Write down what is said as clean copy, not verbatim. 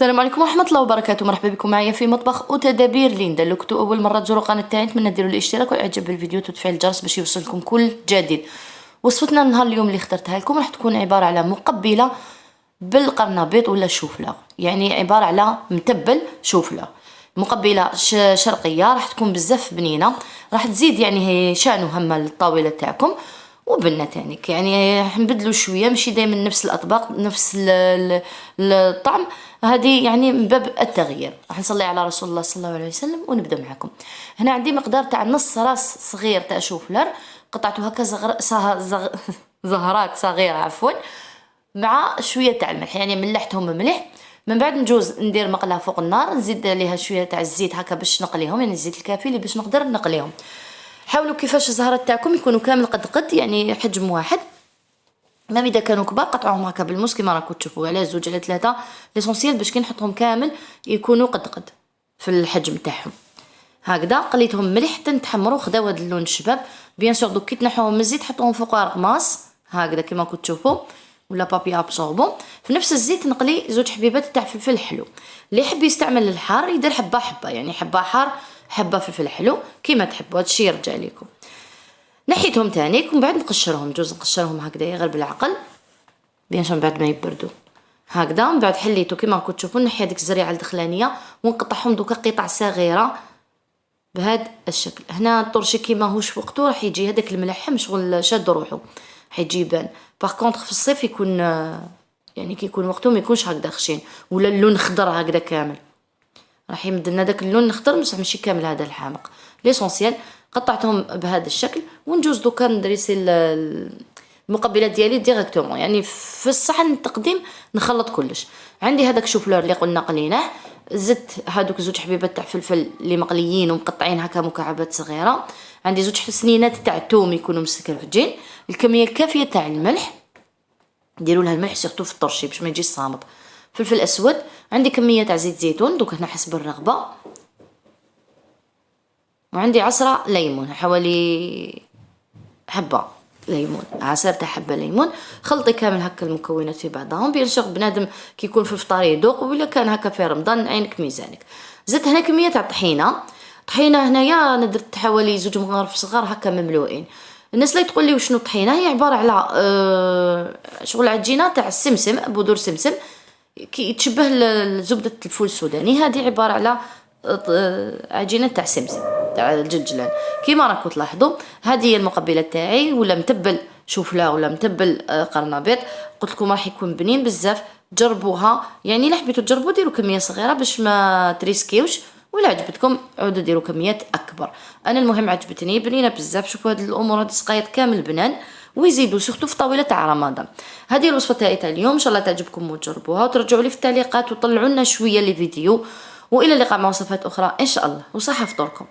السلام عليكم ورحمة الله وبركاته. مرحبا بكم معايا في مطبخ وتدابير ليندا. لو كنتوا اول مرة تزوروا القناة تاعي نتمنى ديروا الاشتراك والاعجاب بالفيديو وتفعيل الجرس باش يوصلكم كل جديد. وصفتنا النهار اليوم اللي اخترتها لكم راح تكون عبارة على مقبلة بالقرنبيط ولا الشوفلة، يعني عبارة على متبل شوفلة. مقبلة شرقية راح تكون بزاف بنينة، راح تزيد يعني شانو هما الطاولة تاعكم وبنة تانيك، يعني راح نبدلوا شويه ماشي دائما نفس الاطباق نفس الطعم، هذه يعني من باب التغيير. راح نصلي على رسول الله صلى الله عليه وسلم ونبدا معكم. هنا عندي مقدار تاع نص راس صغير تاع شوفلر، قطعته هكا زهرات صغيره عفوا، مع شويه تاع الملح، يعني ملحتهم ملح. من بعد نجوز ندير مقله فوق النار، نزيد عليها شويه تاع الزيت هكا باش نقليهم، يعني الزيت الكافي اللي باش نقدر نقليهم. حاولوا كيفاش الزهرات تاعكم يكونوا كامل قد يعني حجم واحد، ما اذا كانوا كبار قطعوهم هكا بالموس كيما راكم تشوفوا على زوج على ثلاثه، ليسونسيال باش كي نحطهم كامل يكونوا قد في الحجم تاعهم. هكذا قليتهم مليح حتى نتحمروا خداو هذا اللون الشباب. بيان سور دوك كي تنحوهم من الزيت حطوهم فوق رقماص هكذا كيما راكم تشوفوا ولا بابي ابسوربون. في نفس الزيت نقلي زوج حبيبات تاع فلفل حلو، اللي يحب يستعمل الحار يدير حبه حبه، يعني حبه حار حبه فلفل حلو كيما تحبوا، هادشي يرجع لكم. نحيتهم تانيك ومن بعد نقشرهم، جوز نقشرهم هكذا غير بالعقل بيان سور بعد ما يبردوا هكذا. من بعد حليتو كيما راكم تشوفوا نحي هذيك الزريعه الدخلانيه ونقطعهم دوكا قطع صغيره بهذا الشكل. هنا الطرشي كيما هوش وقته راح يجي هذاك الملحم شغل شاد روحو حيجي يبان. باغ كونطخ في الصيف يكون يعني كي يكون وقته ما يكونش هكذا خشين ولا اللون خضر هكذا كامل، راح يمد لنا داك اللون الخضر بصح ماشي كامل هذا الحامق. ليسونسيال قطعتهم بهذا الشكل ونجوز دوكا ندريسي المقبلات ديالي ديريكتومون، يعني في الصحن التقديم نخلط كلش. عندي هذاك شوفلور اللي قلنا قليناه، زدت هذوك زوج حبيبات تاع فلفل اللي مقليين ومقطعين هكا مكعبات صغيره، عندي زوج سنينات تاع توم يكونوا مسكرفجين، الكميه الكافيه تاع الملح ديروا لها الملح سيرتو في الطرشي باش ما يجيش صامت، فلفل اسود، عندي كميه تاع زيت زيتون دوك هنا حسب الرغبه، وعندي عصره ليمون حوالي حبه ليمون، عصير تاع حبه ليمون. خلطي كامل هكا المكونات في بعضهم. بيان سور بنادم كي يكون في الفطار يذوق، ولا كان هكا في رمضان عينك ميزانك. زدت هنا كميه تاع طحينه هنايا انا درت حوالي زوج مغارف صغار هكا مملوئين. الناس اللي تقول لي وشنو الطحينه، هي عباره على شغل عجينه تاع السمسم، بذور سمسم كي تشبه زبده الفول السوداني، هذه عباره على عجينه تاع سمسم تاع الجلجلان كيما راكم تلاحظوا. هذه هي المقبله تاعي، ولا متبل شوفلا ولا متبل قرنبيط. قلت لكم راح يكون بنين بزاف، جربوها، يعني الا حبيتوا تجربوا ديروا كميه صغيره باش ما تريسكيوش، ولا عجبتكم عودوا ديروا كميات اكبر. انا المهم عجبتني بنينه بزاف. شوفوا هاد الامور هاد السقايط كامل بنان ويزيدوا سورتو في طاوله تاع رمضان. هذه الوصفه تاعي تاع اليوم، ان شاء الله تعجبكم وتجربوها وترجعوا لي في التعليقات وطلعوا لنا شويه لي فيديو. والى اللقاء مع وصفات اخرى ان شاء الله، وصحه فطوركم.